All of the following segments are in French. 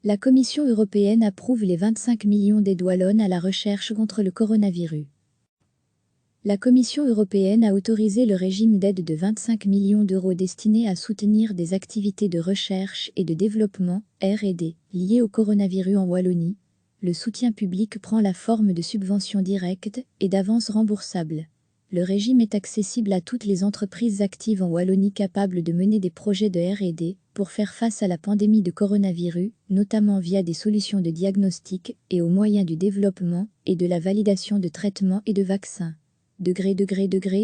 La Commission européenne approuve les 25 millions d'aides wallonnes à la recherche contre le coronavirus. La Commission européenne a autorisé le régime d'aide de 25 millions d'euros destiné à soutenir des activités de recherche et de développement, R&D, liées au coronavirus en Wallonie. Le soutien public prend la forme de subventions directes et d'avances remboursables. Le régime est accessible à toutes les entreprises actives en Wallonie capables de mener des projets de R&D pour faire face à la pandémie de coronavirus, notamment via des solutions de diagnostic et aux moyens du développement et de la validation de traitements et de vaccins.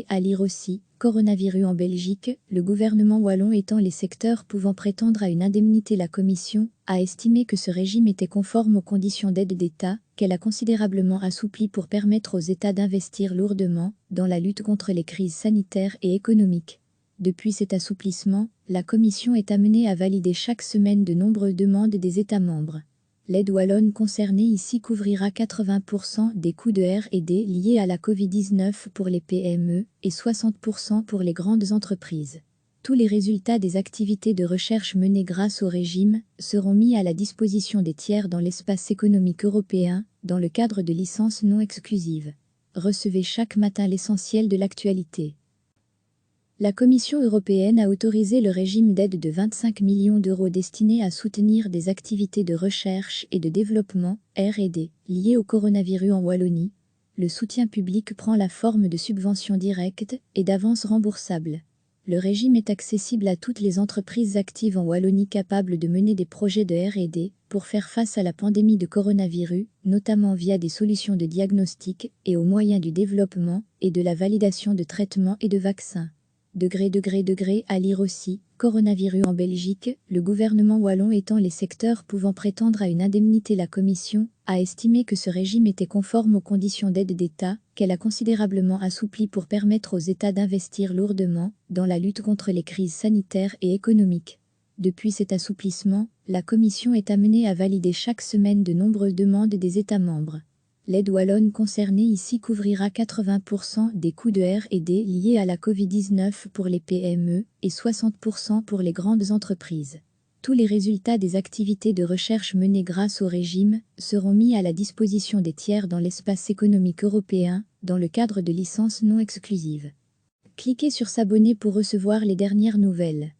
À lire aussi, coronavirus en Belgique, le gouvernement wallon étant les secteurs pouvant prétendre à une indemnité. La Commission a estimé que ce régime était conforme aux conditions d'aide d'État, qu'elle a considérablement assoupli pour permettre aux États d'investir lourdement dans la lutte contre les crises sanitaires et économiques. Depuis cet assouplissement, la Commission est amenée à valider chaque semaine de nombreuses demandes des États membres. L'aide wallonne concernée ici couvrira 80% des coûts de R&D liés à la Covid-19 pour les PME et 60% pour les grandes entreprises. Tous les résultats des activités de recherche menées grâce au régime seront mis à la disposition des tiers dans l'espace économique européen, dans le cadre de licences non exclusives. Recevez chaque matin l'essentiel de l'actualité. La Commission européenne a autorisé le régime d'aide de 25 millions d'euros destiné à soutenir des activités de recherche et de développement, R&D, liées au coronavirus en Wallonie. Le soutien public prend la forme de subventions directes et d'avances remboursables. Le régime est accessible à toutes les entreprises actives en Wallonie capables de mener des projets de R&D pour faire face à la pandémie de coronavirus, notamment via des solutions de diagnostic et aux moyens du développement et de la validation de traitements et de vaccins. À lire aussi, coronavirus en Belgique, le gouvernement wallon étant les secteurs pouvant prétendre à une indemnité. La Commission a estimé que ce régime était conforme aux conditions d'aide d'État, qu'elle a considérablement assoupli pour permettre aux États d'investir lourdement dans la lutte contre les crises sanitaires et économiques. Depuis cet assouplissement, la Commission est amenée à valider chaque semaine de nombreuses demandes des États membres. L'aide wallonne concernée ici couvrira 80% des coûts de R&D liés à la Covid-19 pour les PME et 60% pour les grandes entreprises. Tous les résultats des activités de recherche menées grâce au régime seront mis à la disposition des tiers dans l'espace économique européen, dans le cadre de licences non exclusives. Cliquez sur s'abonner pour recevoir les dernières nouvelles.